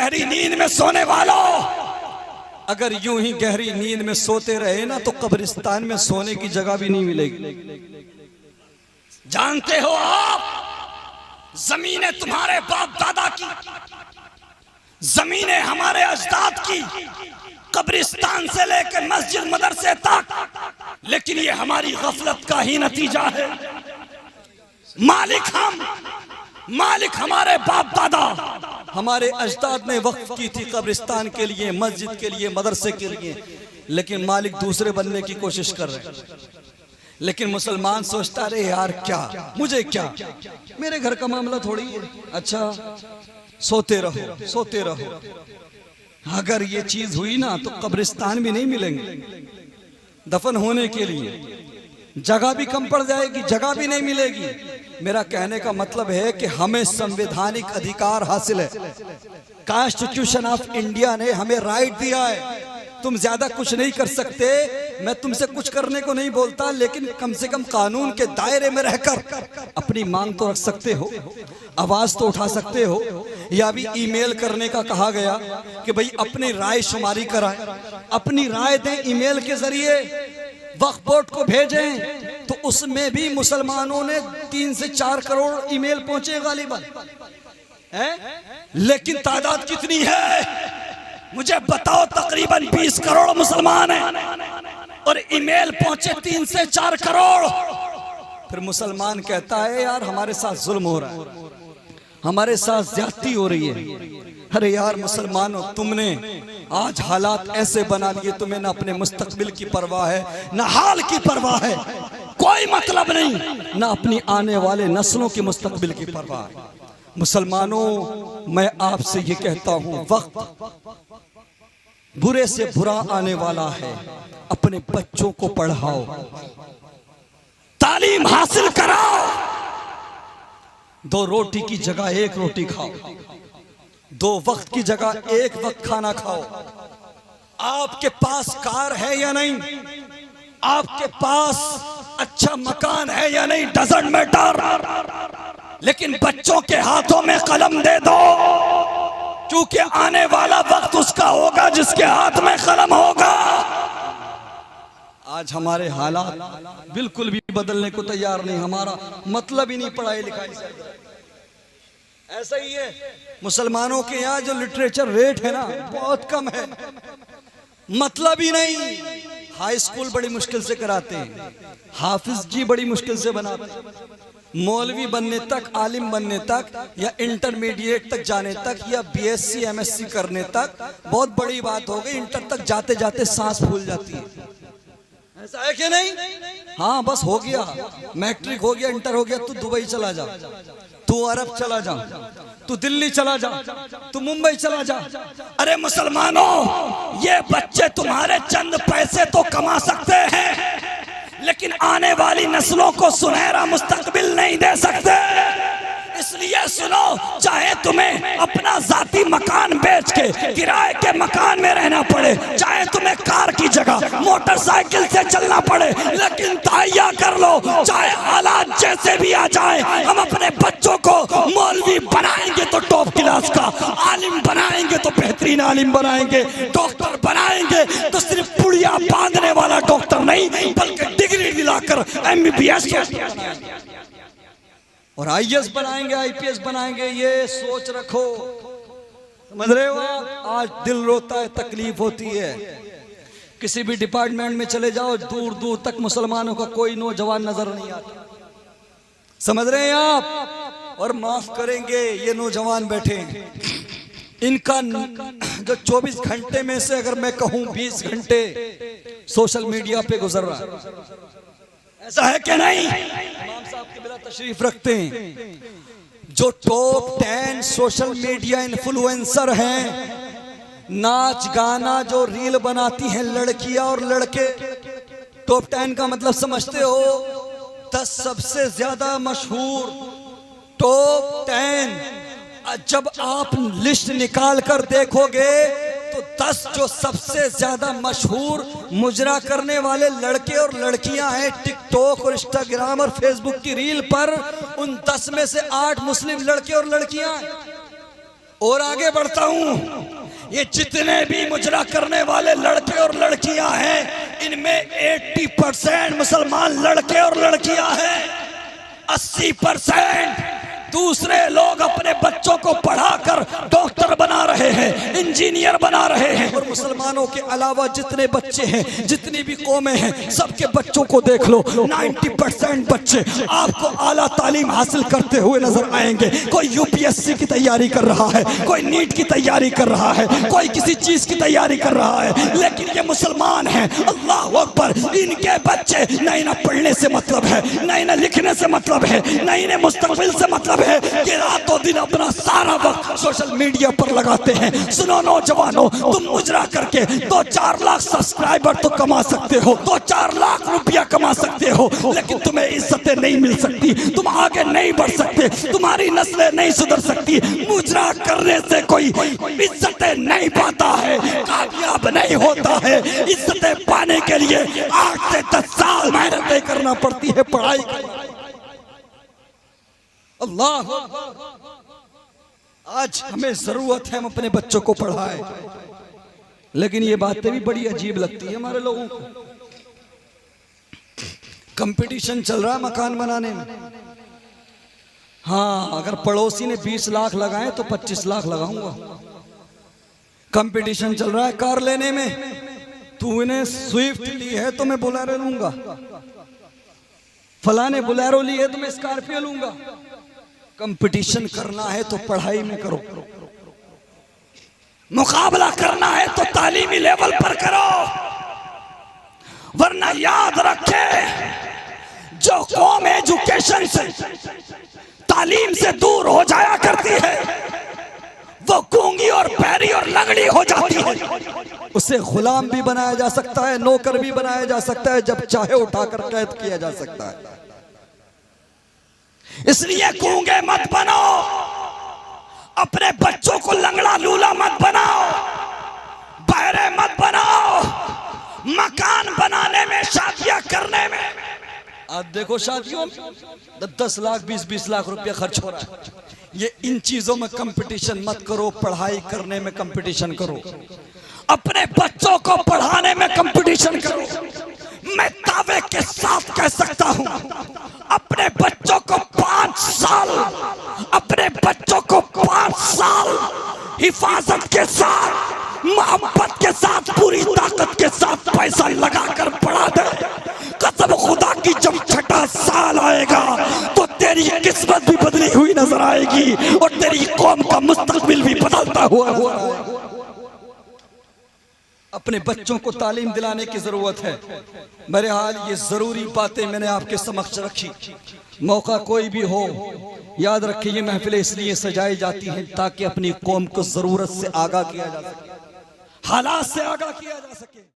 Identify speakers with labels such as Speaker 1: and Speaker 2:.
Speaker 1: गहरी नींद में सोने वालों, अगर यूं ही गहरी नींद में सोते रहे ना तो कब्रिस्तान में सोने की जगह भी नहीं मिलेगी। जानते हो आप, जमीनें तुम्हारे बाप दादा की, जमीनें हमारे अजदाद की, कब्रिस्तान से लेकर मस्जिद मदरसे तक, लेकिन ये हमारी गफलत का ही नतीजा है। मालिक हमारे बाप दादा, हमारे अजदाद ने वक्फ की थी कब्रिस्तान के लिए, मस्जिद के लिए, मदरसे के लिए, लेकिन मालिक दूसरे बनने की कोशिश कर रहे हैं। लेकिन मुसलमान सोचता रहे यार क्या, मुझे क्या, मेरे घर का मामला थोड़ी है। अच्छा, सोते रहो। अगर ये चीज हुई ना तो कब्रिस्तान भी नहीं मिलेंगे, दफन होने के लिए जगह भी कम पड़ जाएगी, जगह भी नहीं मिलेगी। मेरा कहने का मतलब है कि हमें संवैधानिक अधिकार हासिल है, कॉन्स्टिट्यूशन ऑफ इंडिया ने हमें राइट दिया है। तुम ज्यादा कुछ नहीं कर सकते, मैं तुमसे कुछ करने को नहीं बोलता, लेकिन कम से कम कानून के दायरे में रहकर अपनी मांग तो रख सकते हो, आवाज तो उठा सकते हो। या भी ईमेल करने का कहा गया कि भाई अपनी राय शुमारी कराएं, अपनी राय दें ईमेल के जरिए, वक्फ बोर्ड को भेजें, तो उसमें भी मुसलमानों ने 3 से 4 करोड़ ईमेल पहुंचे गालिबन है। लेकिन तादाद कितनी है मुझे बताओ? तकरीबन 20 करोड़ मुसलमान हैं और ईमेल पहुंचे 3 से 4 करोड़। फिर मुसलमान कहता है यार हमारे साथ जुल्म हो रहा है, हमारे साथ ज्यादती हो रही है। अरे यार मुसलमानों, तुमने आज हालात ऐसे बना लिए, तुम्हें ना अपने मुस्तकबिल की परवाह है, ना हाल की परवाह है, कोई मतलब नहीं, ना अपनी आने वाले नस्लों की मुस्तकबिल की परवाह है। मुसलमानों, मैं आपसे ये कहता हूं, वक्त बुरे से बुरा आने वाला है। अपने बच्चों को पढ़ाओ, तालीम हासिल कराओ, 2 रोटी की जगह 1 रोटी खाओ, 2 वक्त की जगह 1 वक्त खाना खाओ। आपके पास कार है या नहीं, आपके पास अच्छा मकान है या नहीं, डजंट मैटर, लेकिन बच्चों के हाथों में कलम दे दो, क्योंकि आने वाला वक्त उसका होगा जिसके हाथ में कलम होगा। आज हमारे हालात बिल्कुल भी बदलने को तैयार नहीं, हमारा मतलब ही नहीं पढ़ाई लिखाई से। ऐसा ही है, मुसलमानों के यहाँ जो लिटरेचर रेट है ना बहुत कम है, मतलब ही नहीं। हाई स्कूल बड़ी मुश्किल से कराते हैं, हाफिज जी बड़ी मुश्किल से बनाते हैं, मौलवी बनने तक, आलिम बनने तक, या इंटरमीडिएट तक जाने तक, या बीएससी एमएससी करने तक बहुत बड़ी बात हो गई। इंटर तक जाते जाते सांस फूल जाती है, ऐसा है कि नहीं? हाँ, बस हो गया, मैट्रिक हो गया, इंटर हो गया, तू दुबई चला जा, तू अरब चला जा, तू दिल्ली चला जा, तू मुंबई चला जा। अरे मुसलमानों, ये बच्चे तुम्हारे चंद पैसे तो कमा सकते हैं, लेकिन आने वाली नस्लों को सुनहरा मुस्तकबिल नहीं दे सकते। इसलिए सुनो, चाहे तुम्हें अपना जाती मकान बेच के किराए के मकान में रहना पड़े, चाहे तुम्हें कार की जगह मोटरसाइकिल से चलना पड़े, लेकिन तहैया कर लो, चाहे हालात जैसे भी आ जाए, हम अपने बच्चों को मौलवी बनाएंगे तो टॉप क्लास का, आलिम बनाएंगे तो बेहतरीन आलिम बनाएंगे, डॉक्टर बनाएंगे तो सिर्फ पुड़िया बांधने वाला डॉक्टर नहीं, बल्कि डिग्री दिलाकर MBBS और IAS बनाएंगे, IPS बनाएंगे। ये सोच रखो, समझ रहे हो आप? आज दिल रोता है, तकलीफ होती है। किसी भी डिपार्टमेंट में चले जाओ, दूर दूर तक मुसलमानों का कोई नौजवान नजर नहीं आता, समझ रहे हैं आप? और माफ करेंगे, ये नौजवान बैठे हैं, इनका जो 24 घंटे में से अगर मैं कहूं 20 घंटे सोशल मीडिया पे गुजर रहा है, ऐसा है कि नहीं? इमाम साहब की बिला तशरीफ रखते हैं। जो टॉप 10 सोशल मीडिया इन्फ्लुएंसर हैं, नाच गाना जो रील बनाती हैं लड़कियां और लड़के, टॉप 10 का मतलब समझते हो? 10 सबसे ज्यादा मशहूर टॉप 10। जब आप लिस्ट निकाल कर देखोगे तो 10 जो सबसे ज्यादा मशहूर मुजरा करने वाले लड़के और लड़कियां हैं टिकटॉक और इंस्टाग्राम और फेसबुक की रील पर, उन 10 में से 8 मुस्लिम लड़के और लड़कियां हैं। और आगे बढ़ता हूं, ये जितने भी मुजरा करने वाले लड़के और लड़कियां हैं, इनमें 80% मुसलमान लड़के और लड़कियां हैं। 80% दूसरे लोग अपने बच्चों को पढ़ाकर डॉक्टर बना रहे हैं, इंजीनियर बना रहे हैं। और मुसलमानों के अलावा जितने बच्चे हैं, जितनी भी कौमें हैं, सबके बच्चों को देख लो, 90% बच्चे आपको आला तालीम हासिल करते हुए नजर आएंगे। कोई यूपीएससी की तैयारी कर रहा है, कोई नीट की तैयारी कर रहा है, कोई किसी चीज की तैयारी कर रहा है, लेकिन ये मुसलमान हैं। अल्लाह अकबर। इनके बच्चे न इन्हें पढ़ने से मतलब है, न इन्हें लिखने से मतलब है, न इन्हें मुस्तकबिल से मतलब है कि रातों दिन अपना सारा वक्त सोशल मीडिया पर लगाते हैं। सुनो नौजवानों, तुम मुजरा करके 2-4 लाख सब्सक्राइबर तो कमा सकते हो, 2-4 लाख रुपया कमा सकते हो, लेकिन तुम्हें इज्जतें नहीं मिल सकती, तुम आगे नहीं बढ़ सकते, तुम्हारी नस्लें नहीं सुधर सकती। मुजरा करने से कोई इज्जतें नहीं पाता है, कामयाब नहीं होता है। इज्जतें पाने के लिए 8 से 10 साल मेहनत करना पड़ती है, पढ़ाई। अल्लाह, आज हमें जरूरत है हम अपने बच्चों को पढ़ाएं, लेकिन ये बातें भी बड़ी अजीब लगती है हमारे लोगों को। कंपटीशन चल रहा है मकान बनाने में। हाँ, अगर पड़ोसी ने 20 लाख लगाए तो 25 लाख लगाऊंगा। कंपटीशन चल रहा है कार लेने में, तूने स्विफ्ट ली है तो मैं बोलेरो लूंगा, फलाने बोलेरो ली है तो मैं स्कॉर्पियो लूंगा। कंपटीशन करना है तो पढ़ाई में करो, मुकाबला करना है तो तालीमी लेवल पर करो, वरना याद रखे, जो कौम एजुकेशन से, तालीम से दूर हो जाया करती है, वो गूंगी और बहरी और लंगड़ी हो जाती है। उसे गुलाम भी बनाया जा सकता है, नौकर भी बनाया जा सकता है, जब चाहे उठाकर कैद किया जा सकता है। इसलिए गूंगे मत बनो, अपने बच्चों को लंगड़ा लूला मत बनाओ, बहरे मत बनाओ। मकान बनाने में, शादियां करने में, अब देखो शादियों में 10 लाख 20 लाख रुपया खर्च हो रहा है। ये इन चीजों में कंपटीशन मत करो, पढ़ाई करने में कंपटीशन करो, अपने बच्चों को पढ़ाने में कंपटीशन करो। मैं दावे के साथ कह सकता हूं, अपने बच्चों को 5 साल, अपने बच्चों को 5 साल हिफाजत के साथ, मोहब्बत के साथ, पूरी ताकत के साथ पैसा लगाकर पढ़ा दे। कसम खुदा की, जब 6ठा साल आएगा तो तेरी किस्मत भी बदली हुई नजर आएगी और तेरी कौम का मुस्तकबिल भी बदलता हुआ। अपने बच्चों को तालीम दिलाने की जरूरत है। बहरहाल ये जरूरी बातें मैंने आपके समक्ष रखी। मौका कोई भी हो, याद रखिए ये महफिलें इसलिए सजाई जाती हैं ताकि अपनी कौम को जरूरत से आगाह किया जा सके, हालात से आगाह किया जा सके।